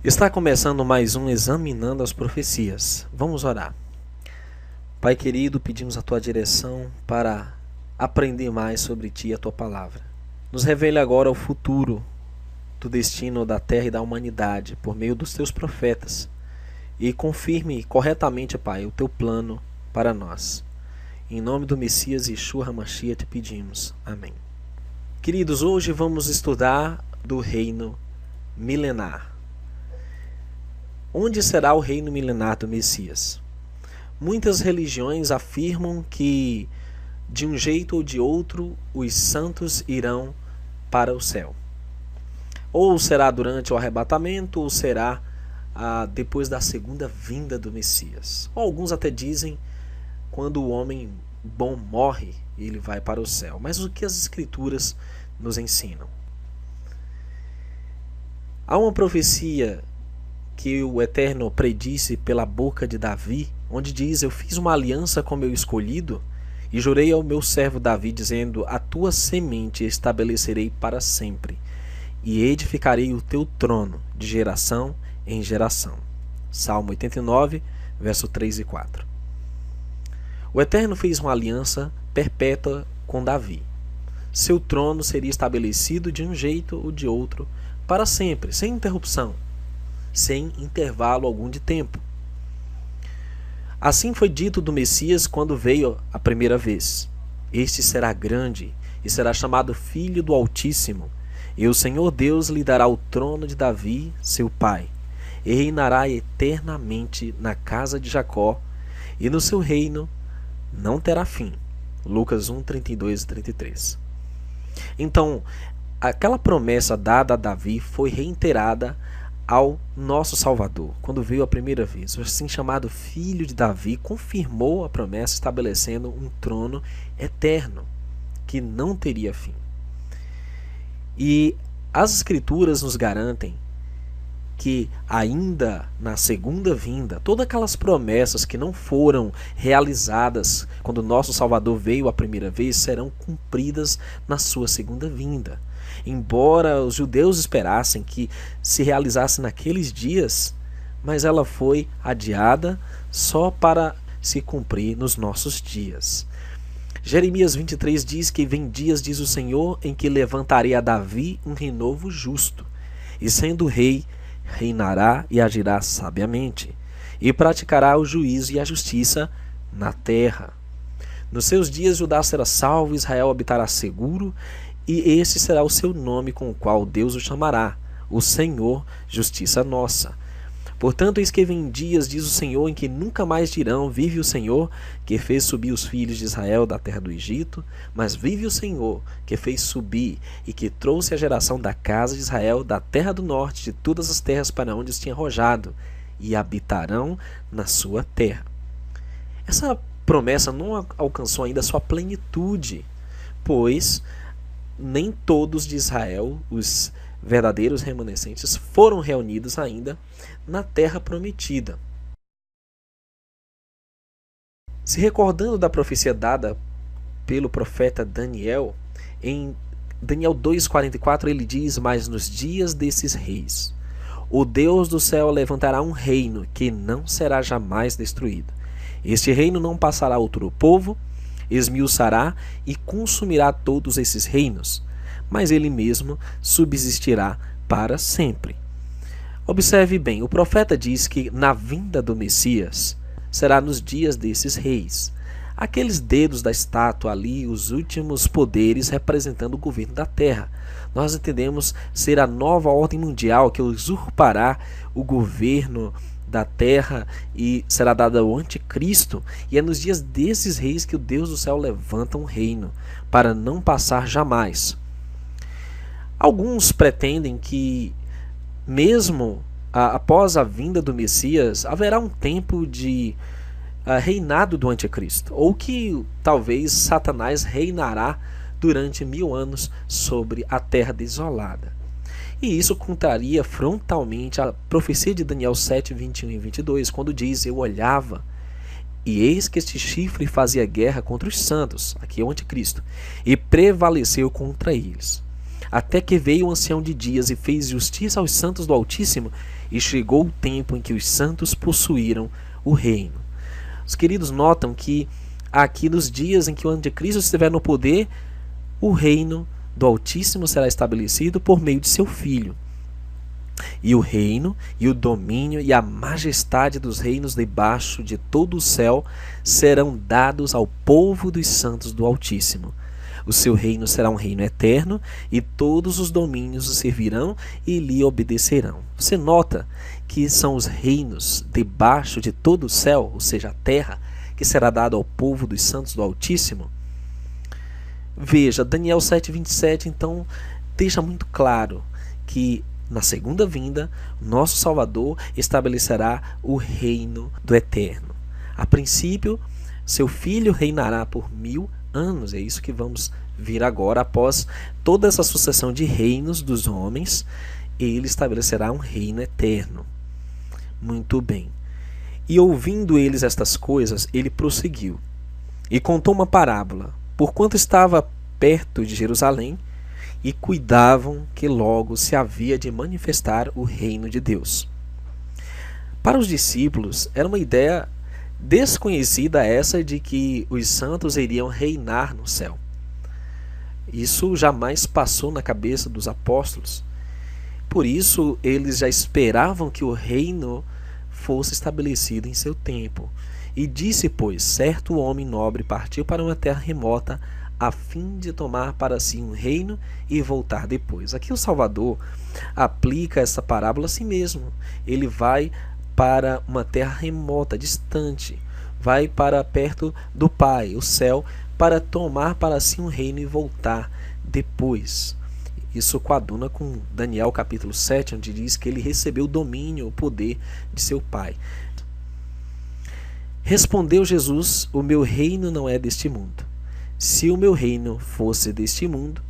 Está começando mais um Examinando as Profecias. Vamos orar. Pai querido, pedimos a Tua direção para aprender mais sobre Ti e a Tua Palavra. Nos revele agora o futuro do destino da Terra e da humanidade por meio dos Teus profetas e confirme corretamente, Pai, o Teu plano para nós. Em nome do Messias Yeshua HaMashiach te pedimos. Amém. Queridos, hoje vamos estudar do reino milenar. Onde será o reino milenar do Messias? Muitas religiões afirmam que, de um jeito ou de outro, os santos irão para o céu. Ou será durante o arrebatamento, ou será depois da segunda vinda do Messias. Ou alguns até dizem, quando o homem bom morre, ele vai para o céu. Mas o que as Escrituras nos ensinam? Há uma profecia que o Eterno predisse pela boca de Davi, onde diz: eu fiz uma aliança com meu escolhido e jurei ao meu servo Davi, dizendo: a tua semente estabelecerei para sempre e edificarei o teu trono de geração em geração. Salmo 89, verso 3 e 4. O Eterno fez uma aliança perpétua com Davi. Seu trono seria estabelecido de um jeito ou de outro para sempre, sem interrupção, sem intervalo algum de tempo. Assim foi dito do Messias quando veio a primeira vez: este será grande e será chamado Filho do Altíssimo, e o Senhor Deus lhe dará o trono de Davi, seu pai, e reinará eternamente na casa de Jacó, e no seu reino não terá fim. Lucas 1, 32 e 33. Então, aquela promessa dada a Davi foi reiterada ao nosso Salvador, quando veio a primeira vez. O assim chamado Filho de Davi confirmou a promessa, estabelecendo um trono eterno, que não teria fim. E as Escrituras nos garantem que ainda na segunda vinda, todas aquelas promessas que não foram realizadas quando o nosso Salvador veio a primeira vez, serão cumpridas na sua segunda vinda. Embora os judeus esperassem que se realizasse naqueles dias, mas ela foi adiada só para se cumprir nos nossos dias. Jeremias 23 diz que vem dias, diz o Senhor, em que levantarei a Davi um renovo justo, e sendo rei, reinará e agirá sabiamente, e praticará o juízo e a justiça na terra. Nos seus dias Judá será salvo, Israel habitará seguro, e esse será o seu nome com o qual Deus o chamará, o Senhor, justiça nossa. Portanto, eis que vem dias, diz o Senhor, em que nunca mais dirão: vive o Senhor, que fez subir os filhos de Israel da terra do Egito, mas vive o Senhor, que fez subir e que trouxe a geração da casa de Israel da terra do norte, de todas as terras para onde os tinha arrojado, e habitarão na sua terra. Essa promessa não alcançou ainda a sua plenitude, pois nem todos de Israel, os verdadeiros remanescentes, foram reunidos ainda na terra prometida. Se recordando da profecia dada pelo profeta Daniel, em Daniel 2,44 ele diz: mas nos dias desses reis, o Deus do céu levantará um reino que não será jamais destruído. Este reino não passará a outro povo, esmiuçará e consumirá todos esses reinos, mas ele mesmo subsistirá para sempre. Observe bem, o profeta diz que na vinda do Messias será nos dias desses reis. Aqueles dedos da estátua ali, os últimos poderes representando o governo da terra. Nós entendemos ser a nova ordem mundial que usurpará o governo da terra e será dada ao anticristo, e é nos dias desses reis que o Deus do céu levanta um reino para não passar jamais. Alguns pretendem que mesmo após a vinda do Messias haverá um tempo de reinado do anticristo, ou que talvez Satanás reinará durante 1000 anos sobre a terra desolada. E isso contraria frontalmente a profecia de Daniel 7, 21 e 22, quando diz: eu olhava, e eis que este chifre fazia guerra contra os santos, aqui é o anticristo, e prevaleceu contra eles. Até que veio o ancião de dias e fez justiça aos santos do Altíssimo, e chegou o tempo em que os santos possuíram o reino. Os queridos notam que aqui nos dias em que o anticristo estiver no poder, o reino do Altíssimo será estabelecido por meio de seu Filho. E o reino, e o domínio, e a majestade dos reinos debaixo de todo o céu serão dados ao povo dos santos do Altíssimo. O seu reino será um reino eterno, e todos os domínios o servirão e lhe obedecerão. Você nota que são os reinos debaixo de todo o céu, ou seja, a terra, que será dado ao povo dos santos do Altíssimo? Veja, Daniel 7,27, então, deixa muito claro que na segunda vinda, nosso Salvador estabelecerá o reino do eterno. A princípio, seu Filho reinará por 1000 anos. É isso que vamos ver agora. Após toda essa sucessão de reinos dos homens, ele estabelecerá um reino eterno. Muito bem. E ouvindo eles estas coisas, ele prosseguiu e contou uma parábola, porquanto estava perto de Jerusalém, e cuidavam que logo se havia de manifestar o reino de Deus. Para os discípulos, era uma ideia desconhecida essa de que os santos iriam reinar no céu. Isso jamais passou na cabeça dos apóstolos. Por isso, eles já esperavam que o reino fosse estabelecido em seu tempo. E disse, pois, certo homem nobre partiu para uma terra remota, a fim de tomar para si um reino e voltar depois. Aqui o Salvador aplica essa parábola a si mesmo. Ele vai para uma terra remota, distante, vai para perto do Pai, o céu, para tomar para si um reino e voltar depois. Isso coaduna com Daniel capítulo 7, onde diz que ele recebeu o domínio, o poder de seu Pai. Respondeu Jesus: o meu reino não é deste mundo. Se o meu reino fosse deste mundo,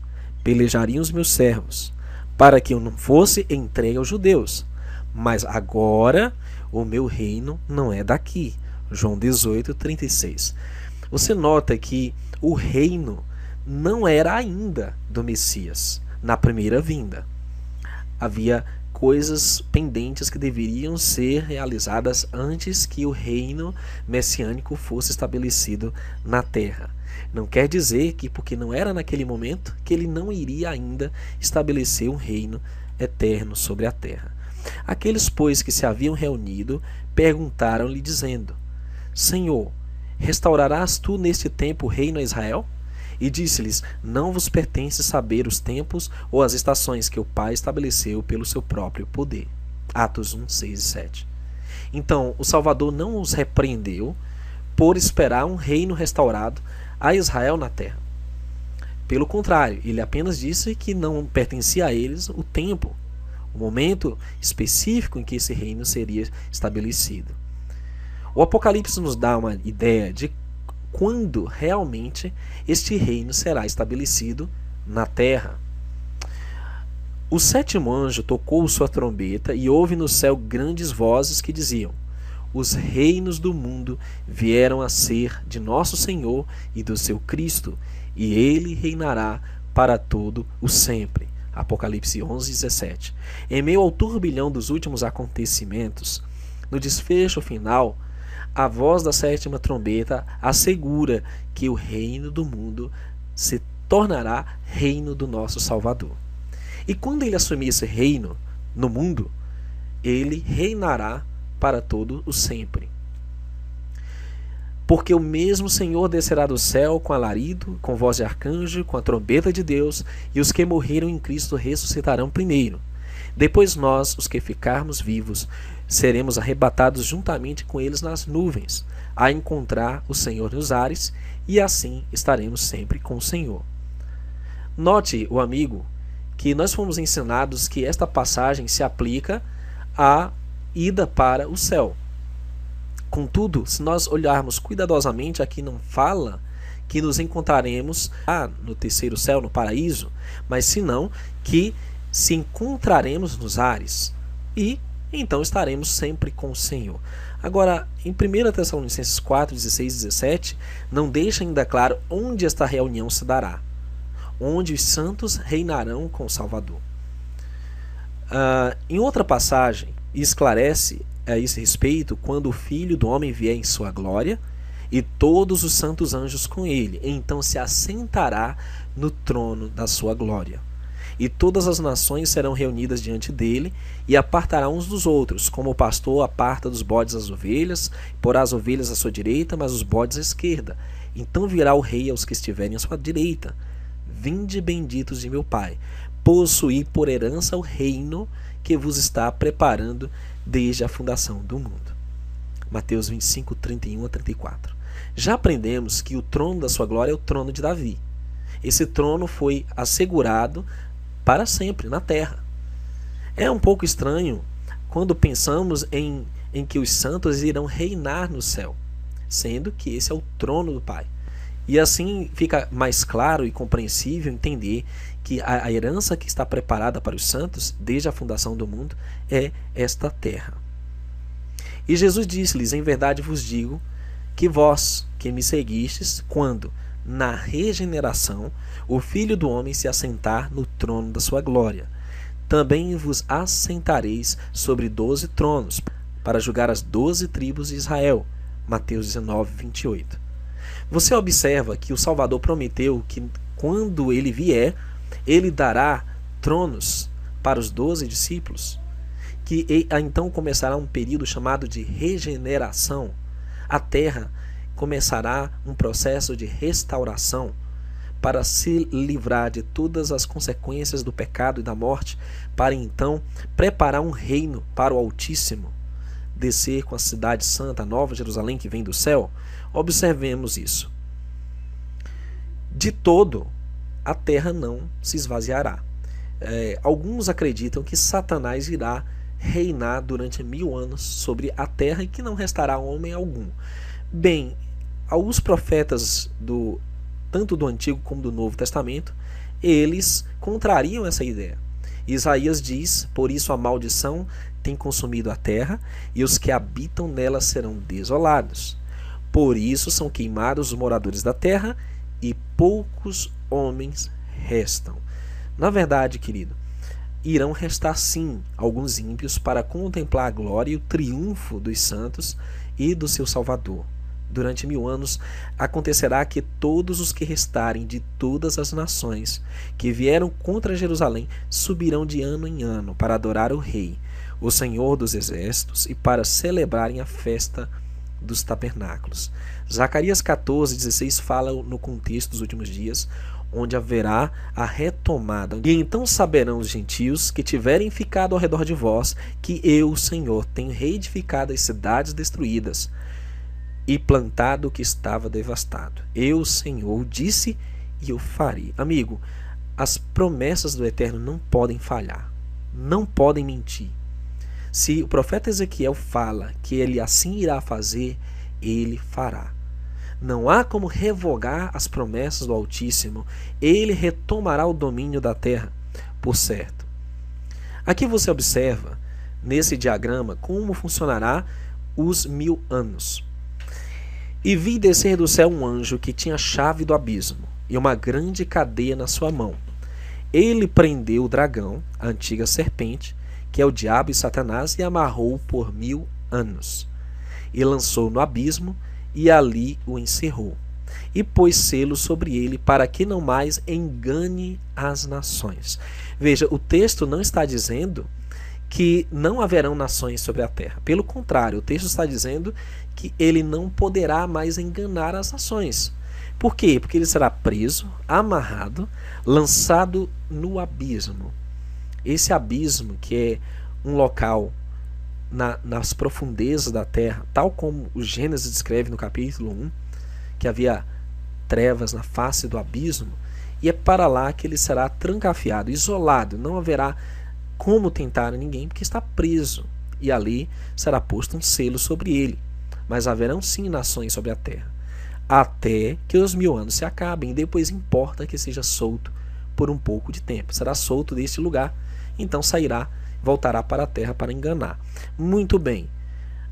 pelejariam os meus servos, para que eu não fosse entregue aos judeus. Mas agora o meu reino não é daqui. João 18:36. Você nota que o reino não era ainda do Messias na primeira vinda. Havia coisas pendentes que deveriam ser realizadas antes que o reino messiânico fosse estabelecido na terra. Não quer dizer que porque não era naquele momento que ele não iria ainda estabelecer um reino eterno sobre a terra. Aqueles, pois, que se haviam reunido, perguntaram-lhe dizendo: Senhor, restaurarás tu neste tempo o reino a Israel? E disse-lhes: não vos pertence saber os tempos ou as estações que o Pai estabeleceu pelo seu próprio poder. Atos 1, 6 e 7. Então, o Salvador não os repreendeu por esperar um reino restaurado a Israel na terra. Pelo contrário, ele apenas disse que não pertencia a eles o tempo, o momento específico em que esse reino seria estabelecido. O Apocalipse nos dá uma ideia de quando realmente este reino será estabelecido na terra. O sétimo anjo tocou sua trombeta e houve no céu grandes vozes que diziam: os reinos do mundo vieram a ser de nosso Senhor e do seu Cristo, e ele reinará para todo o sempre. Apocalipse 11, 17. Em meio ao turbilhão dos últimos acontecimentos, no desfecho final, a voz da sétima trombeta assegura que o reino do mundo se tornará reino do nosso Salvador. E quando ele assumir esse reino no mundo, ele reinará para todo o sempre. Porque o mesmo Senhor descerá do céu com alarido, com voz de arcanjo, com a trombeta de Deus, e os que morreram em Cristo ressuscitarão primeiro. Depois nós, os que ficarmos vivos, seremos arrebatados juntamente com eles nas nuvens, a encontrar o Senhor nos ares, e assim estaremos sempre com o Senhor. Note, o amigo, que nós fomos ensinados que esta passagem se aplica à ida para o céu. Contudo, se nós olharmos cuidadosamente, aqui não fala que nos encontraremos no terceiro céu, no paraíso, mas senão que se encontraremos nos ares e então estaremos sempre com o Senhor. Agora, em 1 Tessalonicenses 4, 16 e 17, não deixa ainda claro onde esta reunião se dará, onde os santos reinarão com o Salvador. Em outra passagem, e esclarece a esse respeito quando o Filho do Homem vier em sua glória e todos os santos anjos com ele, então se assentará no trono da sua glória. E todas as nações serão reunidas diante dele, e apartará uns dos outros, como o pastor aparta dos bodes as ovelhas, porá as ovelhas à sua direita, mas os bodes à esquerda. Então virá o rei aos que estiverem à sua direita. Vinde benditos de meu Pai, possuí por herança o reino que vos está preparando desde a fundação do mundo. Mateus 25, 31 a 34. Já aprendemos que o trono da sua glória é o trono de Davi. Esse trono foi assegurado para sempre na terra. É um pouco estranho quando pensamos em que os santos irão reinar no céu, sendo que esse é o trono do Pai. E assim fica mais claro e compreensível entender que a herança que está preparada para os santos desde a fundação do mundo é esta terra. E Jesus disse-lhes: em verdade vos digo que vós que me seguistes, quando na regeneração o Filho do Homem se assentar no trono da sua glória, também vos assentareis sobre 12 tronos, para julgar as 12 tribos de Israel. Mateus 19, 28. Você observa que o Salvador prometeu que quando ele vier, ele dará tronos para os 12 discípulos, que então começará um período chamado de regeneração. A terra começará um processo de restauração para se livrar de todas as consequências do pecado e da morte, para então preparar um reino para o Altíssimo, descer com a cidade santa, a Nova Jerusalém que vem do céu. Observemos isso. De todo, a terra não se esvaziará. Alguns acreditam que Satanás irá reinar durante 1000 anos sobre a terra e que não restará homem algum. Bem, alguns profetas tanto do Antigo como do Novo Testamento, eles contrariam essa ideia. Isaías diz: por isso a maldição tem consumido a terra, e os que habitam nela serão desolados. Por isso são queimados os moradores da terra, e poucos homens restam. Na verdade, querido, irão restar sim alguns ímpios para contemplar a glória e o triunfo dos santos e do seu Salvador. Durante 1000 anos acontecerá que todos os que restarem de todas as nações que vieram contra Jerusalém subirão de ano em ano para adorar o Rei, o Senhor dos Exércitos, e para celebrarem a festa dos tabernáculos. Zacarias 14:16 fala no contexto dos últimos dias, onde haverá a retomada. E então saberão os gentios que tiverem ficado ao redor de vós, que eu, o Senhor, tenho reedificado as cidades destruídas e plantado o que estava devastado. Eu, Senhor, disse e eu farei. Amigo, as promessas do Eterno não podem falhar, não podem mentir. Se o profeta Ezequiel fala que ele assim irá fazer, ele fará. Não há como revogar as promessas do Altíssimo. Ele retomará o domínio da terra, por certo. Aqui você observa, nesse diagrama, como funcionará os 1000 anos. E vi descer do céu um anjo que tinha a chave do abismo e uma grande cadeia na sua mão. Ele prendeu o dragão, a antiga serpente, que é o diabo e Satanás, e amarrou-o por 1000 anos. E lançou no abismo, e ali o encerrou. E pôs selo sobre ele, para que não mais engane as nações. Veja, o texto não está dizendo que não haverão nações sobre a terra. Pelo contrário, o texto está dizendo que ele não poderá mais enganar as nações. Por quê? Porque ele será preso, amarrado, lançado no abismo. Esse abismo, que é um local nas profundezas da terra, tal como o Gênesis descreve no capítulo 1, que havia trevas na face do abismo, e é para lá que ele será trancafiado, isolado, não haverá como tentar ninguém, porque está preso, e ali será posto um selo sobre ele. Mas haverão sim nações sobre a terra, até que os 1000 anos se acabem, e depois importa que seja solto por um pouco de tempo. Será solto deste lugar, então sairá, voltará para a terra para enganar. Muito bem.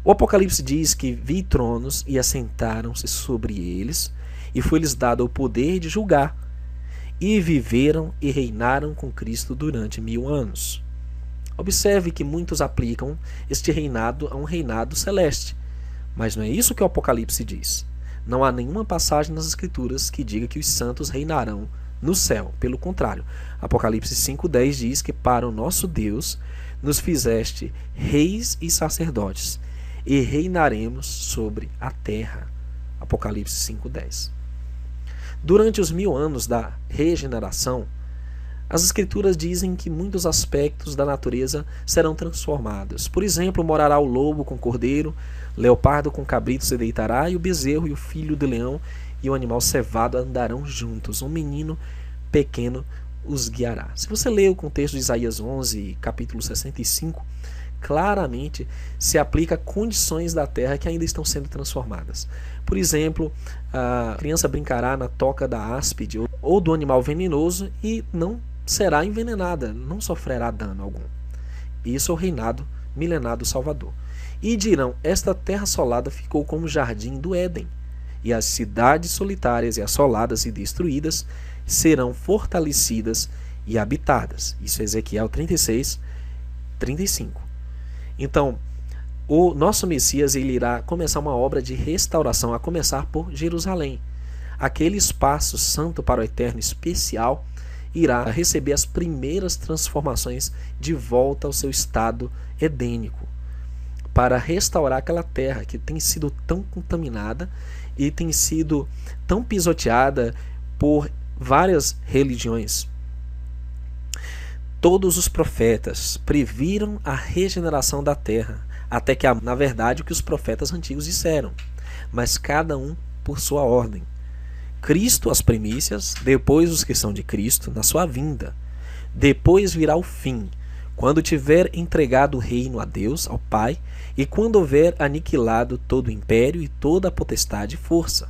O Apocalipse diz que vi tronos e assentaram-se sobre eles, e foi-lhes dado o poder de julgar, e viveram e reinaram com Cristo durante 1000 anos. Observe que muitos aplicam este reinado a um reinado celeste, mas não é isso que o Apocalipse diz. Não há nenhuma passagem nas Escrituras que diga que os santos reinarão no céu. Pelo contrário, Apocalipse 5,10 diz que para o nosso Deus nos fizeste reis e sacerdotes, e reinaremos sobre a terra. Apocalipse 5,10. Durante os 1000 anos da regeneração, as Escrituras dizem que muitos aspectos da natureza serão transformados. Por exemplo, morará o lobo com o cordeiro, leopardo com cabrito se deitará, e o bezerro e o filho do leão e o animal cevado andarão juntos. Um menino pequeno os guiará. Se você ler o contexto de Isaías 11, capítulo 65, claramente se aplica a condições da terra que ainda estão sendo transformadas. Por exemplo, a criança brincará na toca da áspide ou do animal venenoso e não será envenenada, não sofrerá dano algum. Isso é o reinado milenar do Salvador. E dirão, esta terra assolada ficou como o jardim do Éden, e as cidades solitárias e assoladas e destruídas serão fortalecidas e habitadas. Isso é Ezequiel 36, 35. Então, o nosso Messias ele irá começar uma obra de restauração, a começar por Jerusalém. Aquele espaço santo para o eterno especial irá receber as primeiras transformações de volta ao seu estado edênico, para restaurar aquela terra que tem sido tão contaminada e tem sido tão pisoteada por várias religiões. Todos os profetas previram a regeneração da terra, até que, na verdade, o que os profetas antigos disseram, mas cada um por sua ordem. Cristo as primícias, depois os que são de Cristo, na sua vinda. Depois virá o fim, quando tiver entregado o reino a Deus, ao Pai, e quando houver aniquilado todo o império e toda a potestade e força.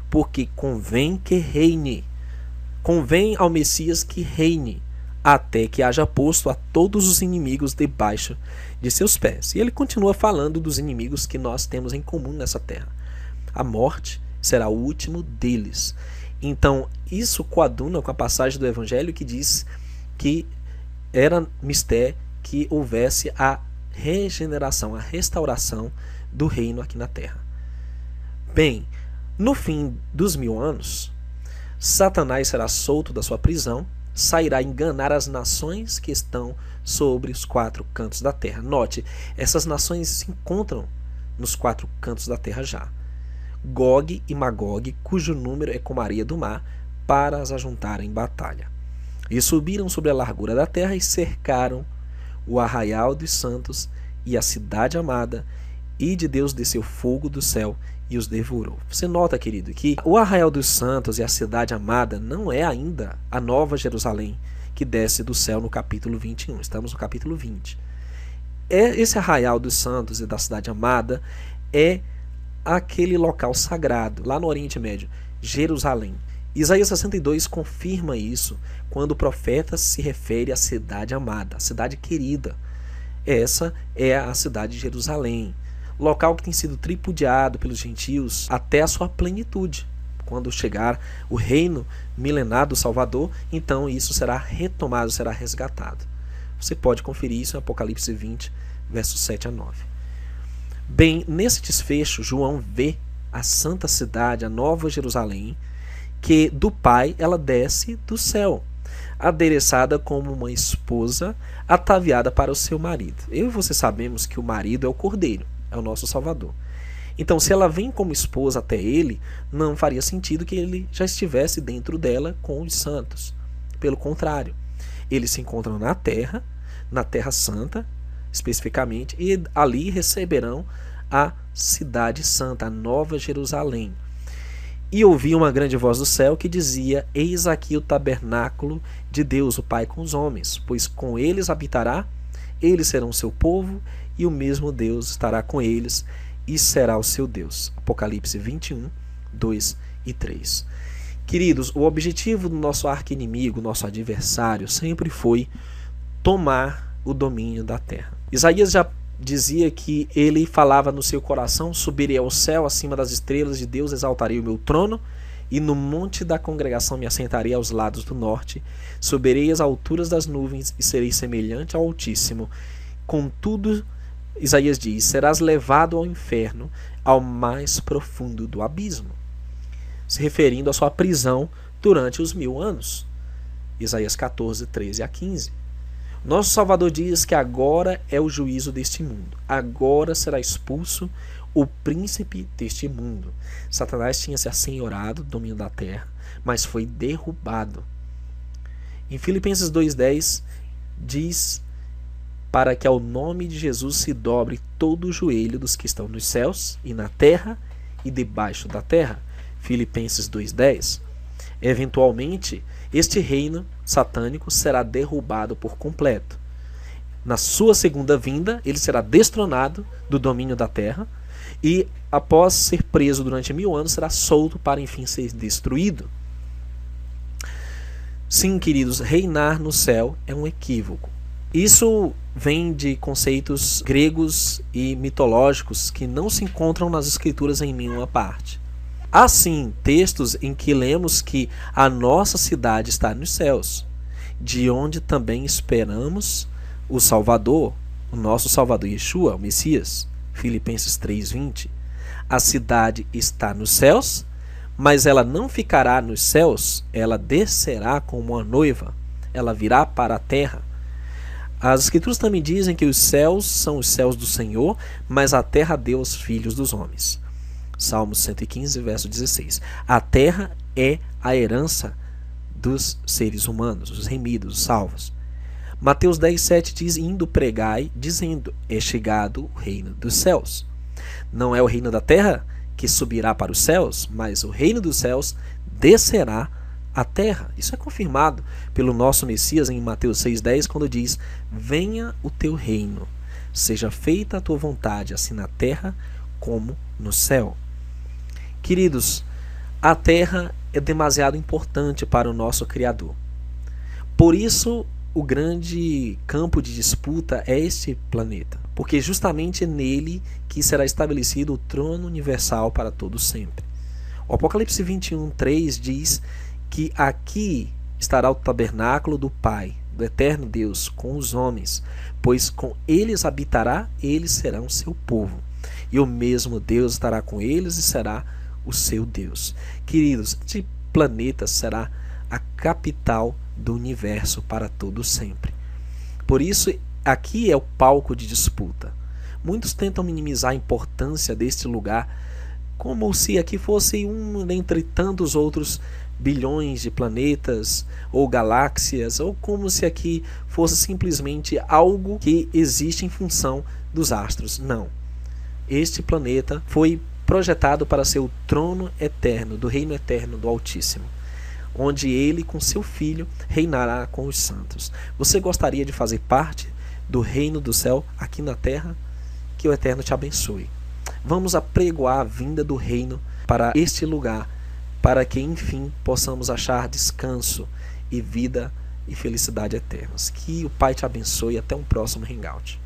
Porque convém que reine, convém ao Messias que reine, até que haja posto a todos os inimigos debaixo de seus pés. E ele continua falando dos inimigos que nós temos em comum nessa terra. A morte será o último deles. Então, isso coaduna com a passagem do Evangelho que diz que era mistério que houvesse a regeneração, a restauração do reino aqui na terra. Bem, no fim dos 1000 anos, Satanás será solto da sua prisão, sairá enganar as nações que estão sobre os 4 cantos da terra. Note, essas nações se encontram nos 4 cantos da terra já. Gog e Magog, cujo número é como a areia do mar, para as ajuntarem em batalha. E subiram sobre a largura da terra e cercaram o arraial dos santos e a cidade amada, e de Deus desceu fogo do céu e os devorou. Você nota, querido, que o arraial dos santos e a cidade amada não é ainda a nova Jerusalém que desce do céu no capítulo 21. Estamos no capítulo 20. Esse arraial dos santos e da cidade amada é aquele local sagrado, lá no Oriente Médio, Jerusalém. Isaías 62 confirma isso quando o profeta se refere à cidade amada, a cidade querida. Essa é a cidade de Jerusalém, local que tem sido tripudiado pelos gentios até a sua plenitude. Quando chegar o reino milenar do Salvador, então isso será retomado, será resgatado. Você pode conferir isso em Apocalipse 20, versos 7 a 9. Bem, nesse desfecho, João vê a santa cidade, a nova Jerusalém, que do Pai ela desce do céu, adereçada como uma esposa ataviada para o seu marido. Eu e você sabemos que o marido é o Cordeiro, é o nosso Salvador. Então, se ela vem como esposa até ele, não faria sentido que ele já estivesse dentro dela com os santos. Pelo contrário, eles se encontram na Terra Santa, especificamente, e ali receberão a cidade santa, a nova Jerusalém. E ouvi uma grande voz do céu que dizia: eis aqui o tabernáculo de Deus, o Pai com os homens, pois com eles habitará, eles serão seu povo, e o mesmo Deus estará com eles, e será o seu Deus. Apocalipse 21, 2 e 3. Queridos, o objetivo do nosso arqui-inimigo, nosso adversário, sempre foi tomar o domínio da terra. Isaías já dizia que ele falava no seu coração: subirei ao céu acima das estrelas de Deus, exaltarei o meu trono E no monte da congregação me assentarei aos lados do norte, subirei às alturas das nuvens e serei semelhante ao Altíssimo. Contudo, Isaías diz, serás levado ao inferno, ao mais profundo do abismo, se referindo à sua prisão durante os 1000 anos. Isaías 14, 13 a 15. Nosso Salvador diz que agora é o juízo deste mundo. Agora será expulso o príncipe deste mundo. Satanás tinha se assenhorado do domínio da terra, mas foi derrubado. Em Filipenses 2,10 diz para que ao nome de Jesus se dobre todo o joelho dos que estão nos céus e na terra e debaixo da terra. Filipenses 2,10. Eventualmente, este reino satânico será derrubado por completo. Na sua segunda vinda, ele será destronado do domínio da terra e, após ser preso durante 1000 anos, será solto para enfim ser destruído. Sim, queridos, reinar no céu é um equívoco. Isso vem de conceitos gregos e mitológicos que não se encontram nas escrituras em nenhuma parte. Há sim textos em que lemos que a nossa cidade está nos céus, de onde também esperamos o Salvador, o nosso Salvador Yeshua, o Messias. Filipenses 3,20. A cidade está nos céus, mas ela não ficará nos céus, ela descerá como uma noiva, ela virá para a terra. As escrituras também dizem que os céus são os céus do Senhor, mas a terra deu aos filhos dos homens. Salmos 115, verso 16. A terra é a herança dos seres humanos, os remidos, os salvos. Mateus 10,7 diz, indo pregai, dizendo, é chegado o reino dos céus. Não é o reino da terra que subirá para os céus, mas o reino dos céus descerá à terra. Isso é confirmado pelo nosso Messias em Mateus 6,10, quando diz, venha o teu reino, seja feita a tua vontade, assim na terra como no céu. Queridos, a terra é demasiado importante para o nosso Criador. Por isso, o grande campo de disputa é este planeta, porque justamente é nele que será estabelecido o trono universal para todo sempre. O Apocalipse 21:3 diz que aqui estará o tabernáculo do Pai, do eterno Deus, com os homens, pois com eles habitará, eles serão seu povo. E o mesmo Deus estará com eles e será o seu Deus. Queridos, este planeta será a capital do universo para todo sempre. Por isso, aqui é o palco de disputa. Muitos tentam minimizar a importância deste lugar, como se aqui fosse um dentre tantos outros bilhões de planetas ou galáxias, ou como se aqui fosse simplesmente algo que existe em função dos astros. Não. Este planeta foi projetado para ser o trono eterno, do reino eterno do Altíssimo, onde ele com seu filho reinará com os santos. Você gostaria de fazer parte do reino do céu aqui na terra? Que o Eterno te abençoe. Vamos apregoar a vinda do reino para este lugar, para que enfim possamos achar descanso e vida e felicidade eternas. Que o Pai te abençoe e até um próximo Hangout.